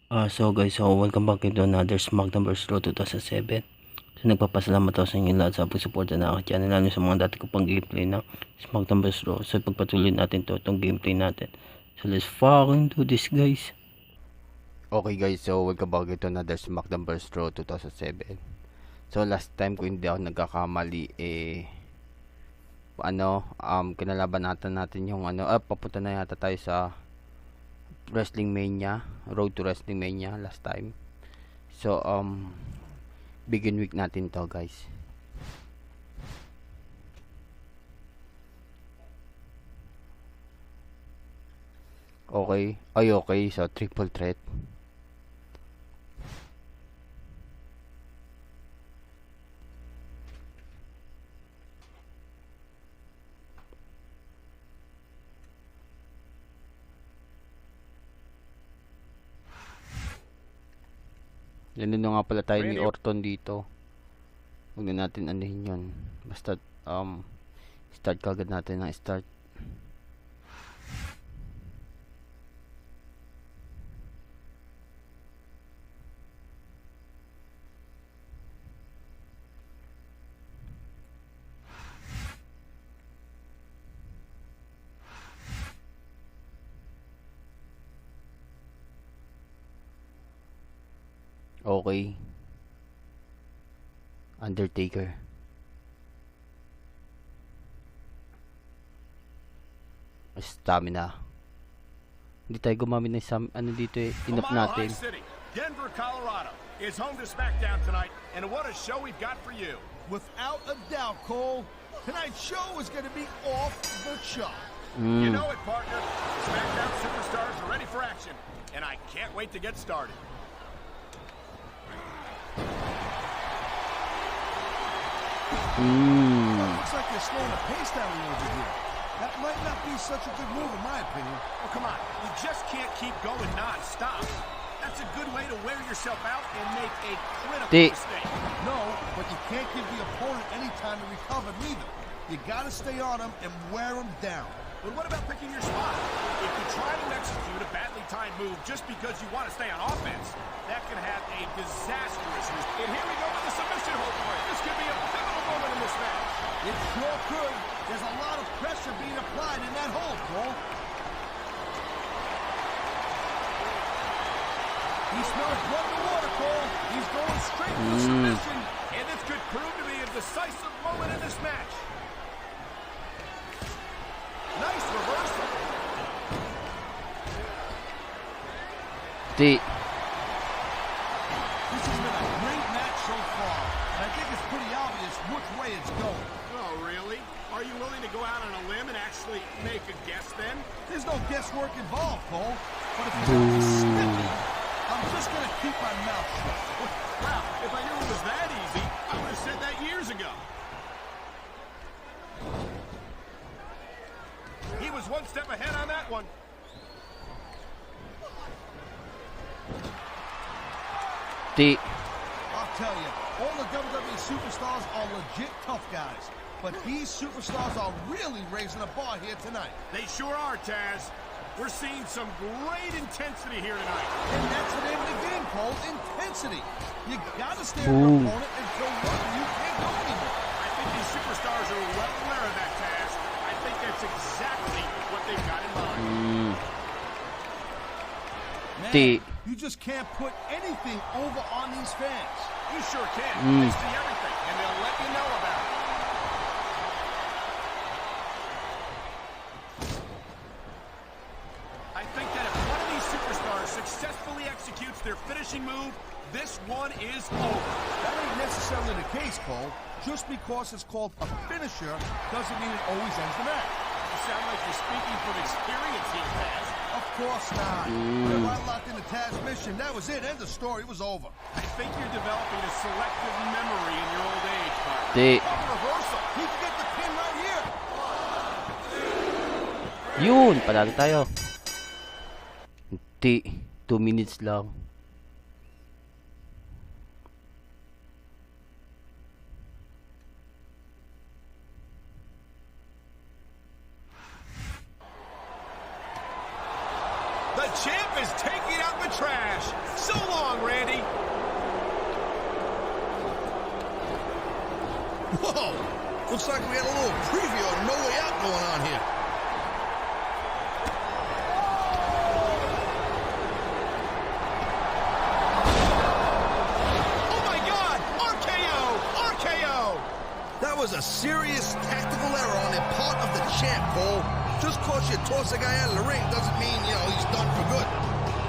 So guys, welcome back to another SmackDown vs. Raw 2007. So nagpapasalamat ako sa inyo lahat sa pagsuporta na aking channel, lalo sa mga dati ko pang gameplay ng SmackDown vs. Raw. So pagpatuloy natin itong gameplay natin. So let's fucking do this, guys. Okay guys, so welcome back to another SmackDown vs. Raw 2007. So last time ko hindi ako nagkakamali kinalaban natin yung papunta na yata tayo sa Wrestling Mania, Road to Wrestling Mania last time. So begin week natin to, guys. Okay, so triple threat. Nandun nga pala tayo ni Orton dito. Huwag na natin anuhin yun. Basta start kagad natin ng start. Okay. Undertaker. Stamina. Hindi tayo gumamit ng dito inap natin. Denver, Colorado. It's home to SmackDown tonight, and what a show we've got for you. Without a doubt, Cole, tonight's show is going to be off the chart. You know it, partner. SmackDown superstars are ready for action, and I can't wait to get started. Looks like they're slowing the pace down a little bit here. That might not be such a good move, in my opinion. Oh, come on. You just can't keep going non-stop. That's a good way to wear yourself out and make a critical mistake. No, but you can't give the opponent any time to recover neither. You got to stay on them and wear them down. But what about picking your spot? If you try to execute a badly timed move just because you want to stay on offense, that can have a disastrous result. And here we go with the submission hold for it. This could be a pivotal moment in this match. It sure could. There's a lot of pressure being applied in that hold, Cole. He smells blood in the water, Cole. He's going straight for the submission. And this could prove to be a decisive moment in this match. Nice reversal. This has been a great match so far, and I think it's pretty obvious which way it's going. Oh, really? Are you willing to go out on a limb and actually make a guess then? There's no guesswork involved, Cole. But if you're going to be snippy, I'm just going to keep my mouth shut. Well, if I knew it was that easy, I would have said that years ago. He was one step ahead on that one. I'll tell you, all the WWE superstars are legit tough guys. But these superstars are really raising the bar here tonight. They sure are, Taz. We're seeing some great intensity here tonight. And that's the name of the game, Cole. Intensity. You got to stare at your opponent until you can't go anymore. I think these superstars are well aware of that, Taz. I think that's exactly what they've got in mind. Man, you just can't put anything over on these fans. You sure can. They see everything, and they'll let you know about it. I think that if one of these superstars successfully executes their finishing move, this one is over. That ain't necessarily the case, Cole. Just because it's called a finisher doesn't mean it always ends the match. You sound like you're speaking from experience here, Taz. Of course not. When I locked into Taz's mission, that was it. End of story. It was over. I think you're developing a selective memory in your old age, partner. Reversal. He can get the pin right here. Yun, panalo tayo. 2 minutes lang. The champ is taking out the trash. Whoa! Looks like we had a little preview of No Way Out going on here. Oh my God! RKO! RKO! That was a serious tactical error on the part of the champ, Cole. Just cause you toss a guy out of the ring doesn't mean, he's done for good.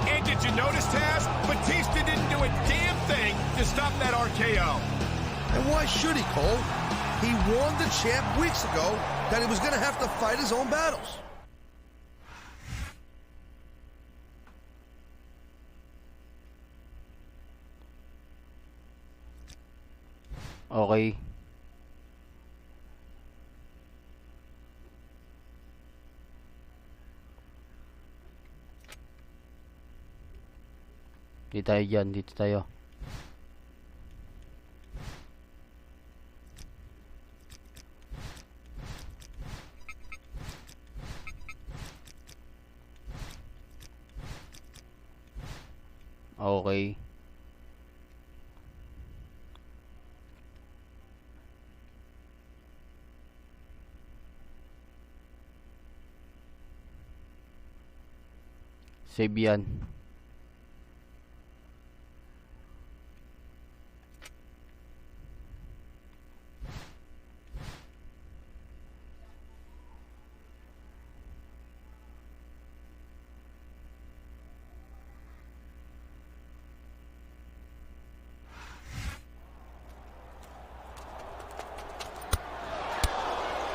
And did you notice, Taz? Batista didn't do a damn thing to stop that RKO. And why should he, Cole? He warned the champ weeks ago that he was going to have to fight his own battles. Okay. Dito tayo dyan, dito tayo. Okay. Save yan.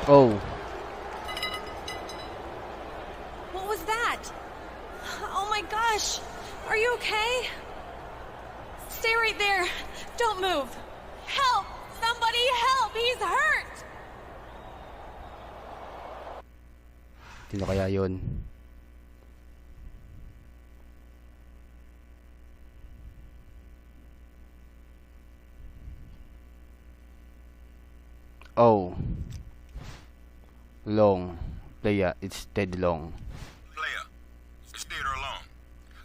Oh. What was that? Oh my gosh! Are you okay? Stay right there. Don't move. Help! Somebody help! He's hurt! Sino kaya yun? Oh. Long. Player, it's dead long. Player, it's theater alone.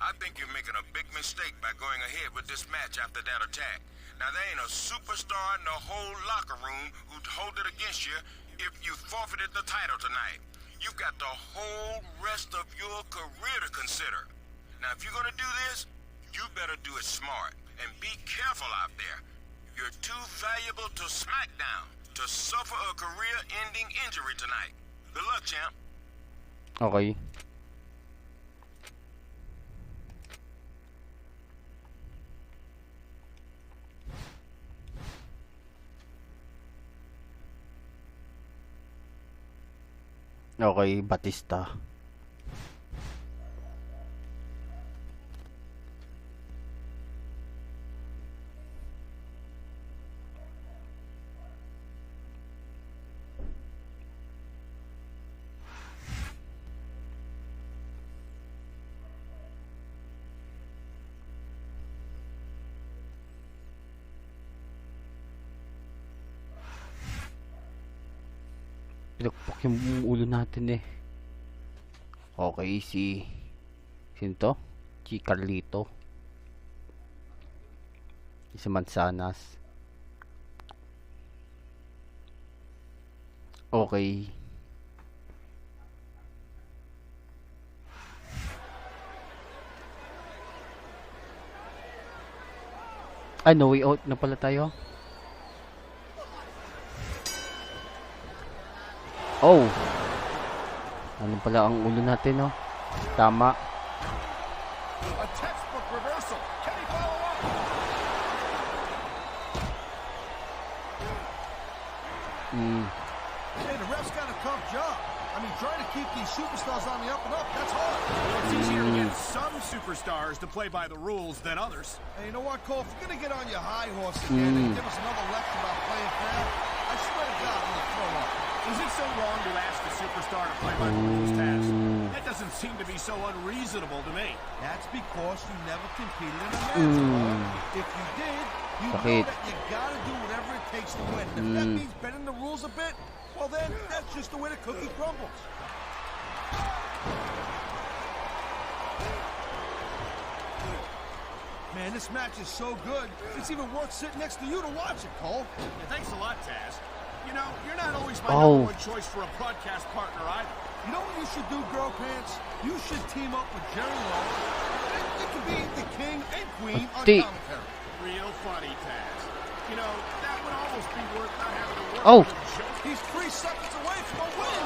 I think you're making a big mistake by going ahead with this match after that attack. Now, there ain't a superstar in the whole locker room who'd hold it against you if you forfeited the title tonight. You've got the whole rest of your career to consider. Now, if you're gonna do this, you better do it smart. And be careful out there. You're too valuable to SmackDown to suffer a career-ending injury tonight. Good luck, champ. Okay. Okay, Batista. Pinagpak yung ulo natin eh. Okay, sino to? Si Carlito. Si Manzanas. Okay. Ah, no way out na pala tayo. Oh. Ano pala ang ulo natin, no? Tama. A textbook reversal. Can he follow up? Hey, the ref's got a tough job. I mean, trying to keep these superstars on the up and up, that's hard. It's easier to get some superstars to play by the rules than others. Hey, you know what, Cole? If you're going to get on your high horse again and give us another lecture about playing fair, I swear to God, I'm going to throw up. Is it so wrong to ask a superstar to play by the rules, Taz? That doesn't seem to be so unreasonable to me. That's because you never competed in a match. If you did, you know that you got to do whatever it takes to win. If that means bending the rules a bit, well then, that's just the way the cookie crumbles. Man, this match is so good, it's even worth sitting next to you to watch it, Cole. Yeah, thanks a lot, Taz. You know, you're not always my Oh. number one choice for a broadcast partner either. You know what you should do, Girl Pants? You should team up with Jerry Lawler. It could be the king and queen on T- commentary. Real funny, Taz. You know, that would almost be worth not having to work Oh. with a joke. He's 3 seconds away from a win.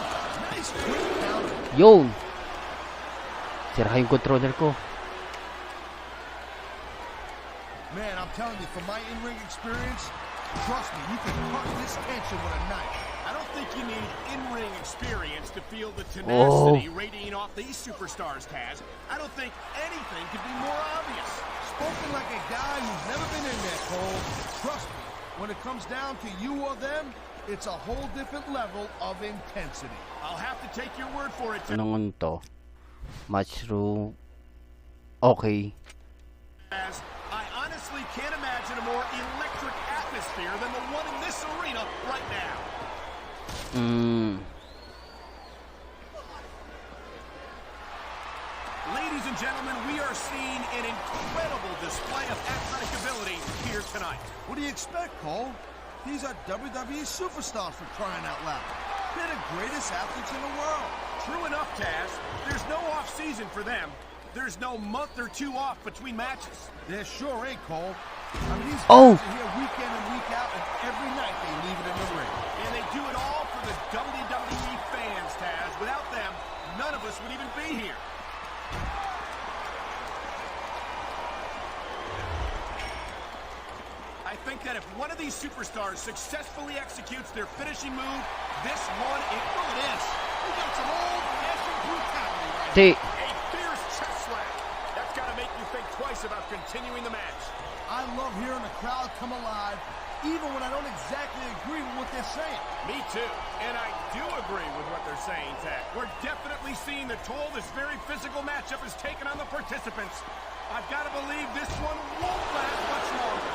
Nice quick counter. Yun. Sira yung controller ko. Man, I'm telling you, from my in-ring experience, trust me, you can cut this tension with a knife. I don't think you need in-ring experience to feel the tenacity radiating off these superstars, Taz. I don't think anything could be more obvious. Spoken like a guy who's never been in there, Cole. Trust me, when it comes down to you or them, it's a whole different level of intensity. I'll have to take your word for it, Taz. Anong to? Match through. Okay. I honestly can't imagine a more electric atmosphere than the one in this arena right now. Ladies and gentlemen, we are seeing an incredible display of athletic ability here tonight. What do you expect, Cole? These are WWE superstars for crying out loud. They're the greatest athletes in the world. True enough, Taz. There's no off-season for them. There's no month or two off between matches. There sure ain't, Cole. I mean, these Oh. guys are here week in and week out, and every night they leave it in the ring. And they do it all for the WWE fans, Taz. Without them, none of us would even be here. I think that if one of these superstars successfully executes their finishing move, this one, it is. We got some old-fashioned brutality right T. A fierce chest slap. That's got to make you think twice about continuing the match. I love hearing the crowd come alive, even when I don't exactly agree with what they're saying. Me too. And I do agree with what they're saying, Ted. We're definitely seeing the toll this very physical matchup has taken on the participants. I've got to believe this one won't last much longer.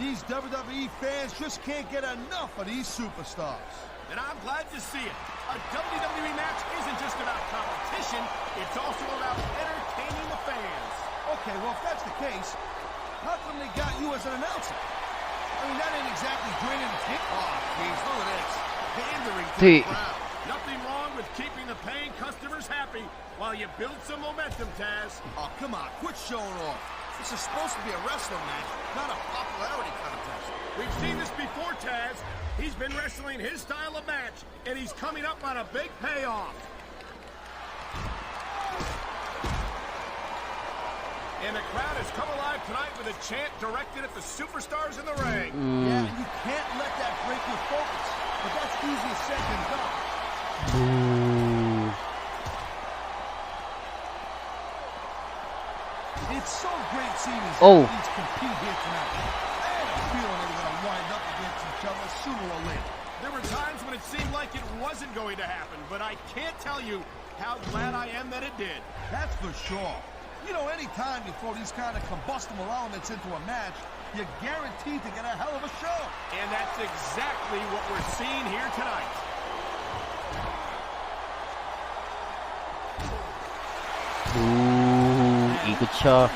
These WWE fans just can't get enough of these superstars. And I'm glad to see it. A WWE match isn't just about competition, it's also about entertaining the fans. Okay, well, if that's the case, how come they got you as an announcer? I mean, that ain't exactly draining the tank. Oh, geez, look at this. Pandering to the crowd. Nothing wrong with keeping the paying customers happy while you build some momentum, Taz. Oh, come on, quit showing off. This is supposed to be a wrestling match, not a popularity contest. We've seen this before, Taz. He's been wrestling his style of match, and he's coming up on a big payoff. And the crowd has come alive tonight with a chant directed at the superstars in the ring. Yeah, and you can't let that break your focus. But that's easier said than done. It's so great seeing these athletes compete here tonight. I had a feeling they were going to wind up against each other sooner or later. There were times when it seemed like it wasn't going to happen, but I can't tell you how glad I am that it did. That's for sure. You know, any time you throw these kind of combustible elements into a match, you're guaranteed to get a hell of a show. And that's exactly what we're seeing here tonight. Ikot siya.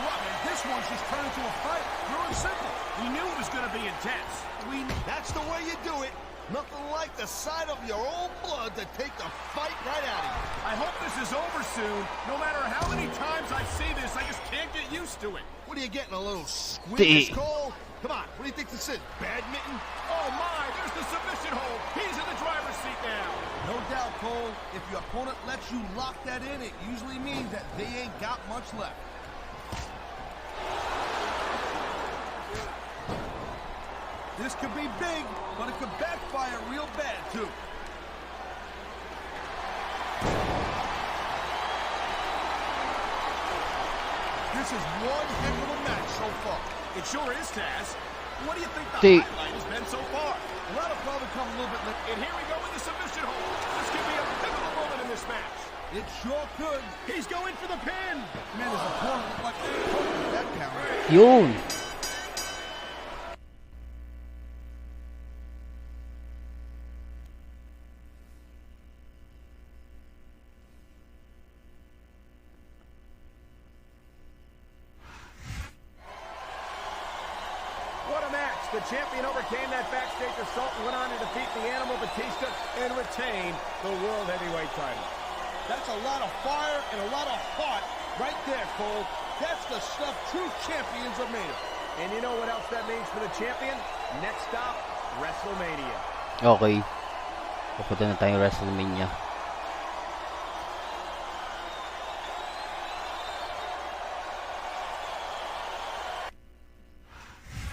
This one's just turned into a fight. Pure and simple. We knew it was going to be intense. That's the way you do it. Nothing like the sight of your own blood to take the fight right out of you. I hope this is over soon. No matter how many times I see this, I just can't get used to it. What are you getting, a little squeamish, T. Cole? Come on, what do you think this is, badminton? Oh my, there's the submission hold. He's in the driver's seat now. No doubt, Cole. If your opponent lets you lock that in, it usually means that they ain't got much left. This could be big, but it could backfire real bad, too. This is one heck of a match so far. It sure is, Taz. What do you think the T. highlight has been so far? Well, that'll probably come a little bit later. And here we go with the submission hold. This could be a pivotal moment in this match. It sure could. He's going for the pin. Man, there's a corner look like that counter. Yun. The champion overcame that backstage assault and went on to defeat the Animal Batista and retain the World Heavyweight title. That's a lot of fire and a lot of heart right there, Cole. That's the stuff true champions are made of. And you know what else that means for the champion? Next stop, WrestleMania. Okay. Papunta na tayong WrestleMania.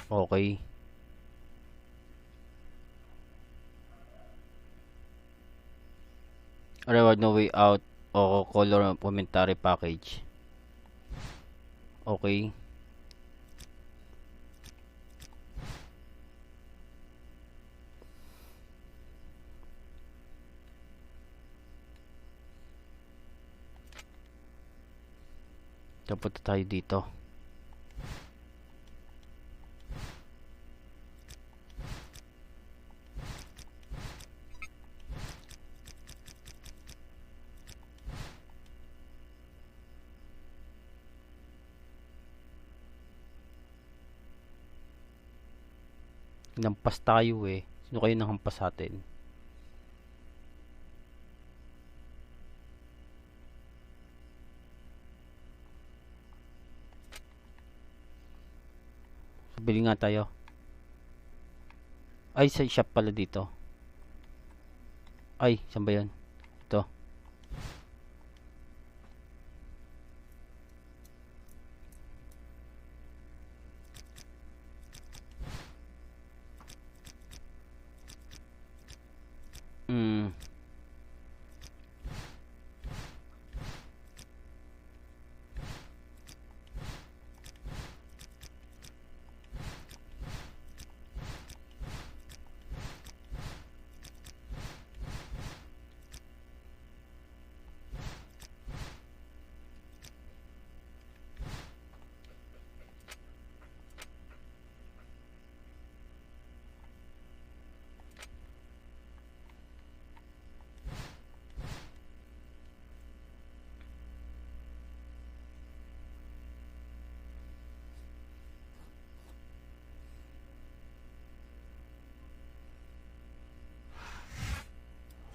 Okay. Reward No Way Out o color commentary package. Okay. Dapat tayo dito. Nampas tayo eh. Sino kayo nang hampas sa atin? Bili nga tayo. Ay, sa shop pala dito. Ay, saan ba yan? Ito.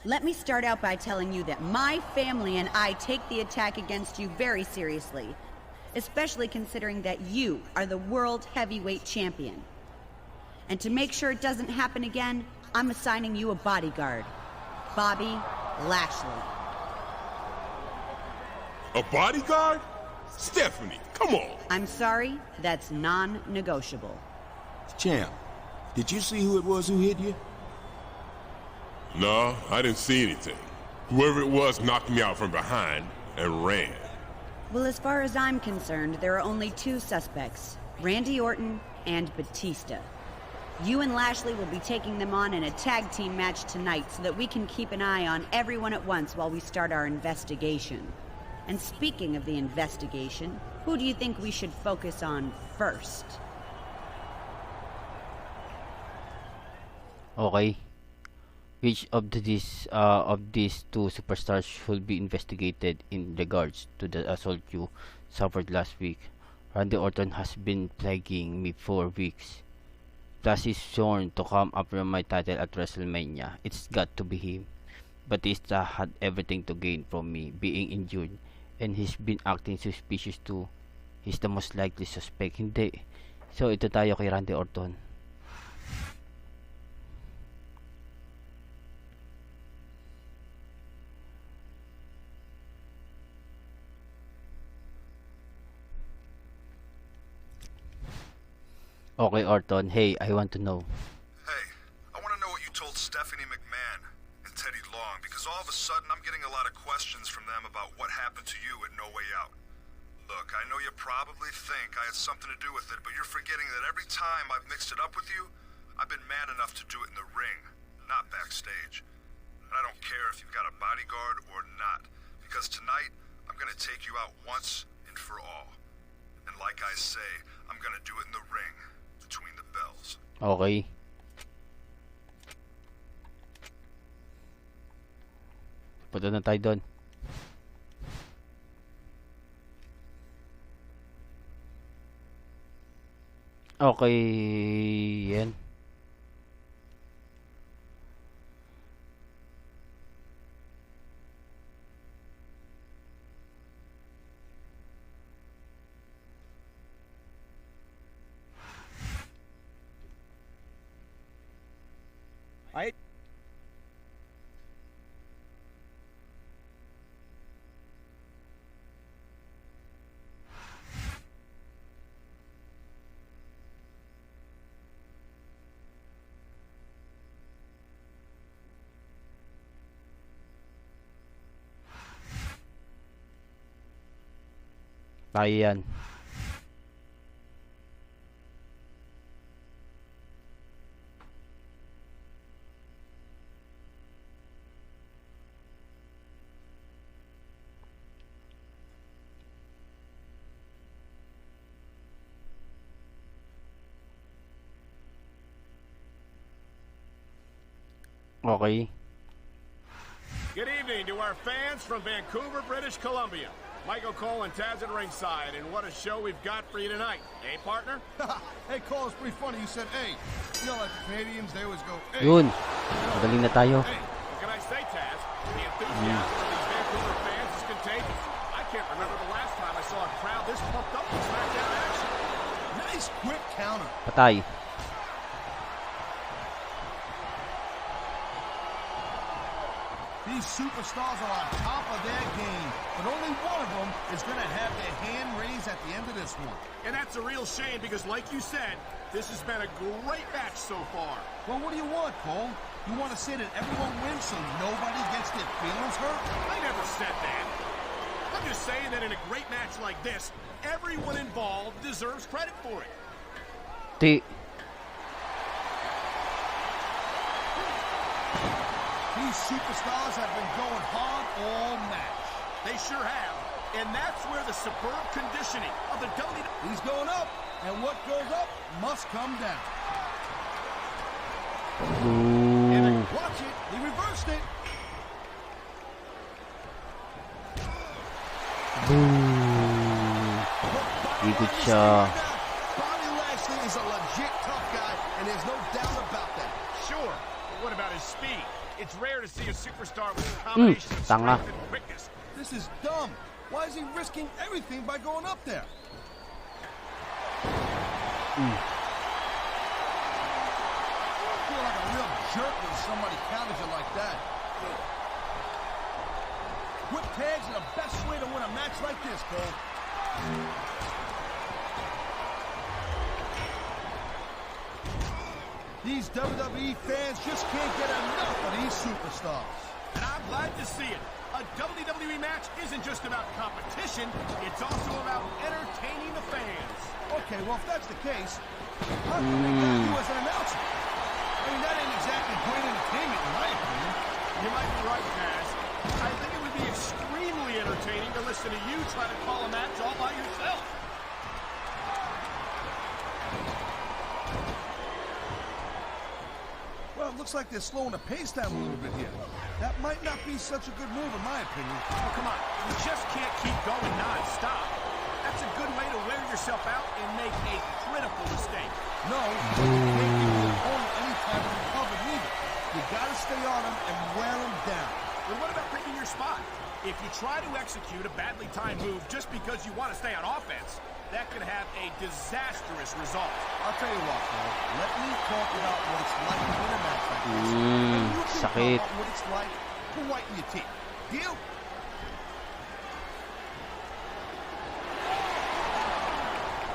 Let me start out by telling you that my family and I take the attack against you very seriously, especially considering that you are the World Heavyweight Champion. And to make sure it doesn't happen again, I'm assigning you a bodyguard, Bobby Lashley. A bodyguard? Stephanie, come on. I'm sorry, that's non-negotiable. Champ, did you see who it was who hit you? No, I didn't see anything. Whoever it was knocked me out from behind and ran. Well, as far as I'm concerned, there are only two suspects, Randy Orton and Batista. You and Lashley will be taking them on in a tag team match tonight so that we can keep an eye on everyone at once while we start our investigation. And speaking of the investigation, who do you think we should focus on first? Okay. Which of these two superstars should be investigated in regards to the assault you suffered last week? Randy Orton has been plaguing me for weeks. Plus he's sworn to come after my title at WrestleMania. It's got to be him. Batista had everything to gain from me being injured, and he's been acting suspicious too. He's the most likely suspect. Hindi. So ito tayo kay Randy Orton. Okay, Orton. Hey, I want to know. Hey, I want to know what you told Stephanie McMahon and Teddy Long, because all of a sudden I'm getting a lot of questions from them about what happened to you at No Way Out. Look, I know you probably think I had something to do with it, but you're forgetting that every time I've mixed it up with you, I've been man enough to do it in the ring, not backstage. And I don't care if you've got a bodyguard or not, because tonight I'm going to take you out once and for all. And like I say, I'm going to do it in the ring. Between the bells. Okay. Punta na tayo doon. Okay, yan. Tayo yan. Okay. Good evening to our fans from Vancouver, British Columbia. Michael Cole and Taz at ringside, and what a show we've got for you tonight. Hey, partner? Hey, Cole, it's pretty funny. You said, hey. You know, like the Canadians, they always go, hey. Yun. Magaling na tayo. Hey, what can I say, Taz? The enthusiasm of these Vancouver fans is contagious. I can't remember the last time I saw a crowd this pumped up for SmackDown action. Nice quick counter. Patay. These superstars are on top of their game, but only one of them is going to have their hand raised at the end of this one. And that's a real shame because, like you said, this has been a great match so far. Well, what do you want, Cole? You want to say that everyone wins so nobody gets their feelings hurt? I never said that. I'm just saying that in a great match like this, everyone involved deserves credit for it. These superstars have been going hard all match. They sure have. And that's where the superb conditioning of the WWE... He's going up, and what goes up must come down. And watch it. He reversed it. Ikot siya. Bobby Lashley is a legit tough guy, and there's no doubt about that. Sure. But what about his speed? It's rare to see a superstar with a combination of strength and quickness. This is dumb. Why is he risking everything by going up there? I feel like a real jerk when somebody counters you like that. Whip tags are the best way to win a match like this, Cole. These WWE fans just can't get enough of these superstars. And I'm glad to see it. A WWE match isn't just about competition, it's also about entertaining the fans. Okay, well, if that's the case, how come they got you as an announcer? I mean, that ain't exactly great entertainment, in my opinion. You might be right, Taz. I think it would be extremely entertaining to listen to you try to call a match all by yourself. Well, it looks like they're slowing the pace down a little bit here. That might not be such a good move, in my opinion. Oh, come on. You just can't keep going non-stop. That's a good way to wear yourself out and make a critical mistake. No, but you can't give your opponent any time to recover either. You gotta stay on him and wear him down. But what about picking your spot? If you try to execute a badly timed move just because you want to stay on offense, that could have a disastrous result. I'll tell you what, Cole. Let me talk about what it's like to win a match like this. And you can talk sakit. about what it's like to whiten your teeth. Deal?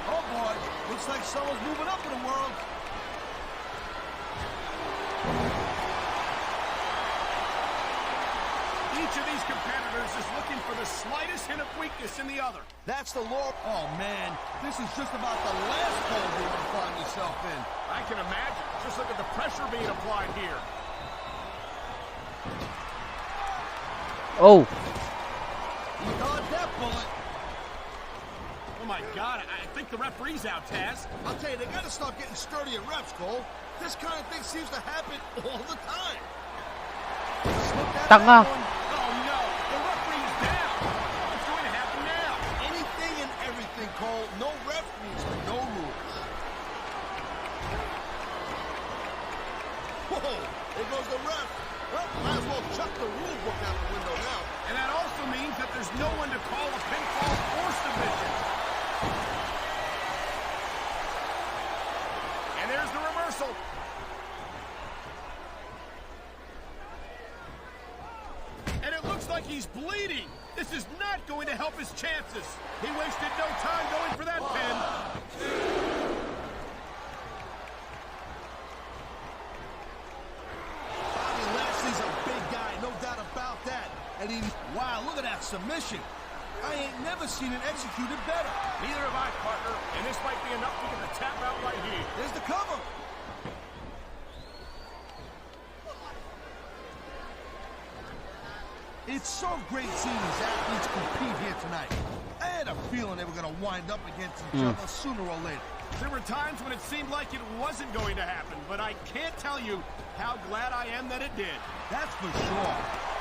Oh, boy. Looks like someone's moving up in the world. Each of these competitors is looking for the slightest hint of weakness in the other. That's the law. Oh, man. This is just about the last hole you want to find yourself in. I can imagine. Just look at the pressure being applied here. Oh! He dodged that bullet. Oh, my God. I think the referee's out, Taz. I'll tell you, they got to start getting sturdier reps, Cole. This kind of thing seems to happen all the time. Tanga! Oh, no. The referee is down. What's going to happen now? Anything and everything, Cole. No ref means no rules. He's bleeding. This is not going to help his chances. He wasted no time going for that pin. Bobby Lashley's a big guy, no doubt about that. And wow, look at that submission. I ain't never seen it executed better. Neither have I, partner. And this might be enough to get the tap out right here. There's the cover. It's so great seeing these athletes compete here tonight. I had a feeling they were going to wind up against each other sooner or later. There were times when it seemed like it wasn't going to happen, but I can't tell you how glad I am that it did. That's for sure.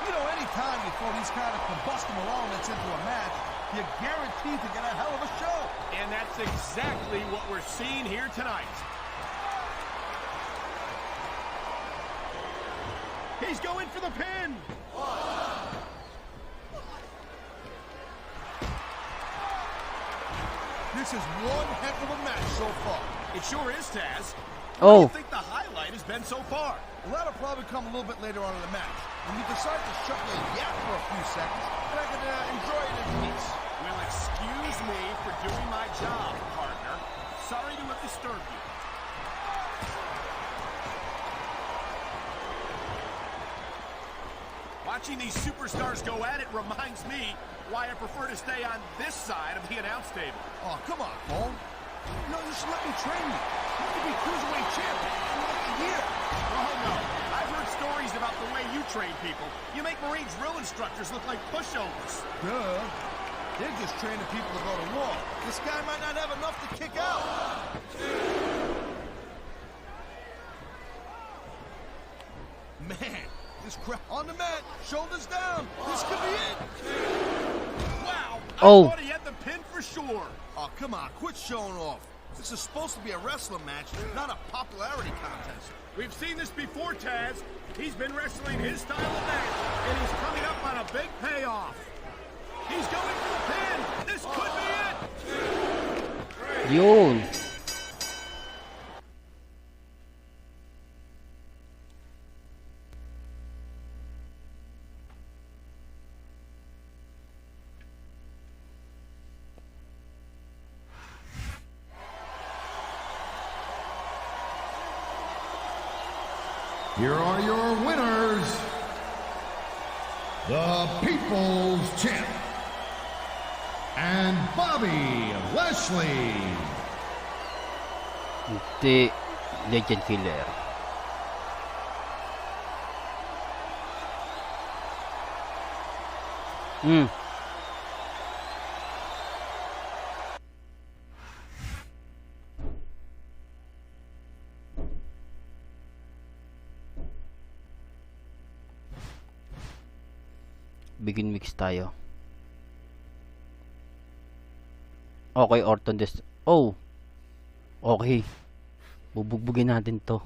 You know, any time you throw these kind of combustible elements into a match, you're guaranteed to get a hell of a show. And that's exactly what we're seeing here tonight. He's going for the pin. This is one heck of a match so far. It sure is, Taz. Oh. What do you think the highlight has been so far? Well, that'll probably come a little bit later on in the match. When you decide to shut your yap for a few seconds, and I can enjoy it in peace. Well, excuse me for doing my job, partner. Sorry to have disturbed you. Watching these superstars go at it reminds me why I prefer to stay on this side of the announce table. Oh, come on, Cole. No, you should let me train you. You could be cruiserweight champion in like a year. Oh, no. I've heard stories about the way you train people. You make Marine drill instructors look like pushovers. Duh. They're just training people to go to war. This guy might not have enough to kick out. Man, this crap on the mat, shoulders down. This could be it. Wow. I Oh. thought he had the pin for sure. Oh, come on, quit showing off. This is supposed to be a wrestling match, not a popularity contest. We've seen this before, Taz. He's been wrestling his style of match, and he's coming up on a big payoff. He's going for the pin. This could be it. Yun. Here are your winners, the People's Champ, and Bobby Lashley. The Legend Killer. Begin mix tayo. Okay, Orton des. Oh. Okay. Bubugbugin natin to.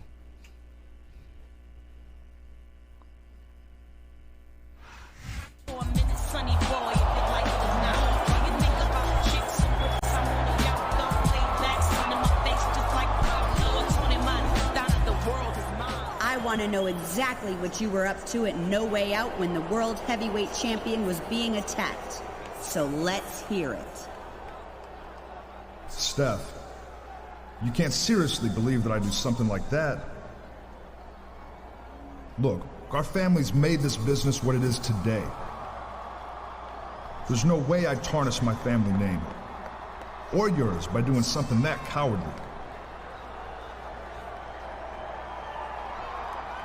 I want to know exactly what you were up to at No Way Out when the World Heavyweight Champion was being attacked. So let's hear it. Steph, you can't seriously believe that I do something like that. Look, our family's made this business what it is today. There's no way I'd tarnish my family name. Or yours by doing something that cowardly.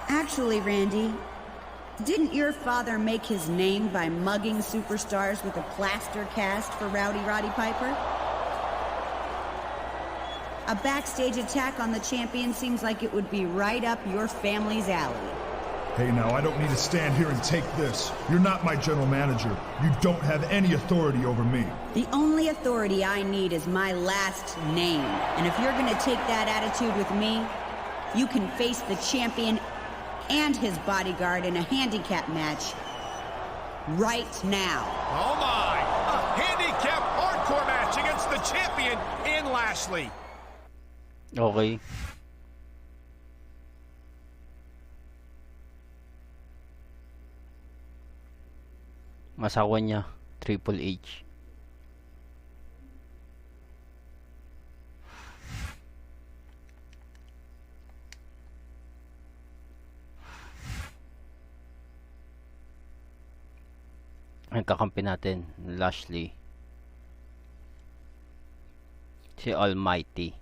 Actually, Randy, didn't your father make his name by mugging superstars with a plaster cast for Rowdy Roddy Piper? A backstage attack on the champion seems like it would be right up your family's alley. Hey now, I don't need to stand here and take this. You're not my general manager. You don't have any authority over me. The only authority I need is my last name. And if you're gonna take that attitude with me, you can face the champion and his bodyguard in a handicap match right now. Oh my! A handicap hardcore match against the champion in Lashley. Okay. Masawa niya, Triple H. Ang kakampi natin, Lashley. Si Almighty.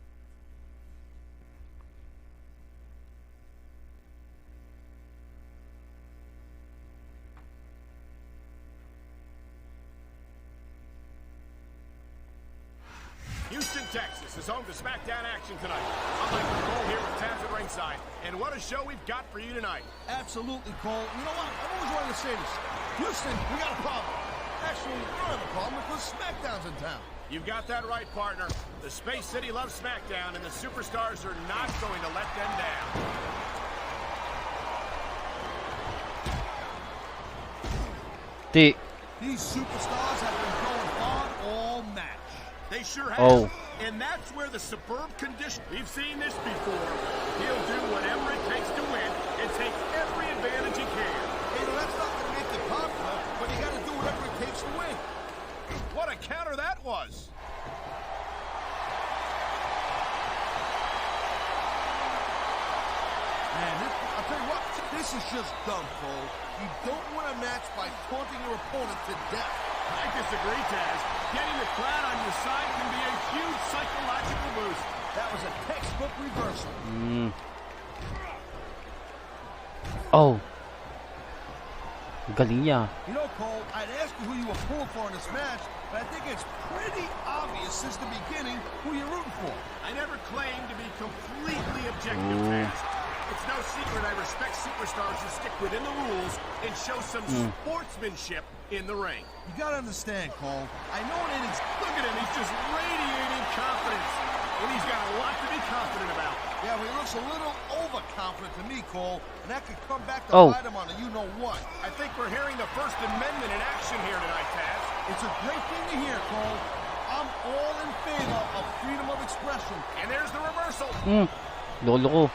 Houston, Texas is home to SmackDown action tonight. I'm Michael Cole here with Taz at ringside. And what a show we've got for you tonight. Absolutely, Cole. You know what? I've always wanted to say this. Houston, we got a problem. Actually, we don't have a problem because SmackDown's in town. You've got that right, partner. The Space City loves SmackDown, and the Superstars are not going to let them down. These superstars have been going hard all match. They sure have. Oh. And that's where the superb condition. We've seen this before. He'll do whatever it takes to win and take every advantage he can. Hey, no, that's not going to make it popular, but you got to do whatever it takes to win. What a counter that was. Man, I'll tell you what, this is just dumb, Cole. You don't win a match by taunting your opponent to death. I disagree, Taz. Getting the crowd on your side can be a huge psychological boost. That was a textbook reversal. Oh. Galing niya. You know, Cole, I'd ask you who you were pulling for in this match, but I think it's pretty obvious since the beginning who you're rooting for. I never claimed to be completely objective, Taz. It's no secret I respect superstars who stick within the rules and show some sportsmanship in the ring. You gotta understand, Cole. I know it ain't. Look at him, he's just radiating confidence. And he's got a lot to be confident about. Yeah, well, he looks a little overconfident to me, Cole, and that could come back to bite him on a you-know-what. I think we're hearing the First Amendment in action here tonight, Taz. It's a great thing to hear, Cole. I'm all in favor of freedom of expression. And there's the reversal. Lolo ko.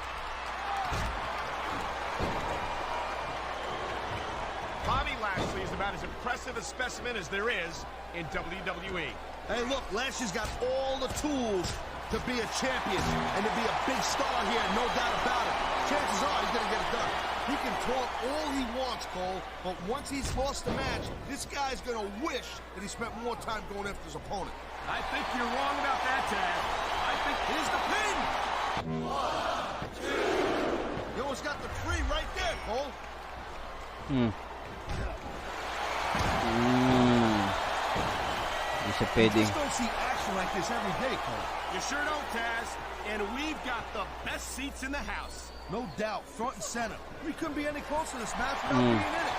Bobby Lashley is about as impressive a specimen as there is in WWE. Hey, look, Lashley's got all the tools to be a champion and to be a big star here, no doubt about it. Chances are he's going to get it done. He can talk all he wants, Cole, but once he's lost the match, this guy's going to wish that he spent more time going after his opponent. I think you're wrong about that, Taz. I think here's the pin. 1, 2. You almost got the 3 right there, Cole. Isa pwedeng. You just don't see action like this every day, Cole. You sure don't, Taz. And we've got the best seats in the house. No doubt, front and center. We couldn't be any closer to this match without being in it.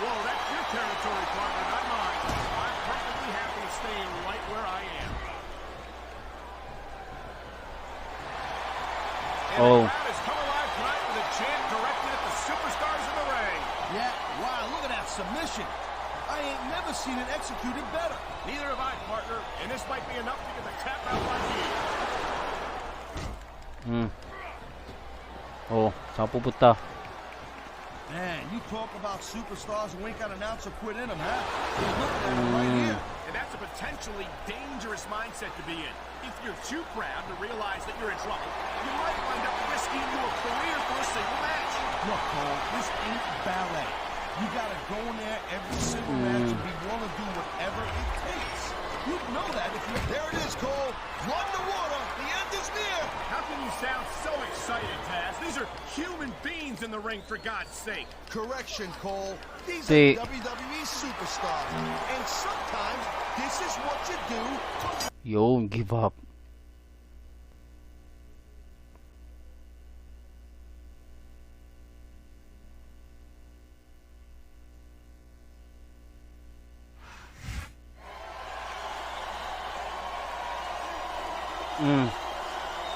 Whoa, that's your territory, partner, not mine. I'm perfectly happy staying right where I am. And the crowd has come alive tonight with a chant directed at the superstars in the ring. Yeah, wow, look at that submission. I ain't never seen it executed better. Neither have I, partner, and this might be enough to get the tap out by you. Oh, saan pupunta? Man, you talk about superstars who ain't got an ounce of quit in them, huh? He's looking at him right here. And that's a potentially dangerous mindset to be in. If you're too proud to realize that you're in trouble, you might wind up risking your career for a single match. Look, Cole, this ain't ballet. You gotta go in there every single match and be willing to do whatever it takes. You know that if you... There it is, Cole. Blood in the water. The end is near. How can you sound so excited, Taz? These are human beings in the ring, for God's sake. Correction, Cole. These are WWE superstars. And sometimes this is what you do to... Yo, give up.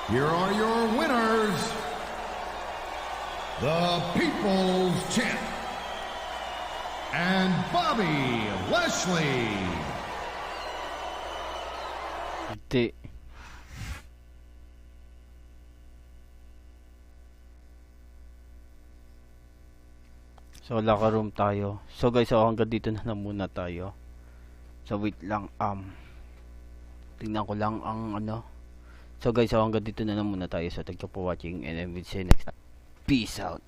Here are your winners, the People's Champ, and Bobby Lashley. Hindi. So locker room tayo. So guys, so hanggang dito na lang muna tayo. So wait lang, tingnan ko lang ang ano. So guys, so hanggang dito na lang muna tayo. So thank you for watching and I will see you next time. Peace out.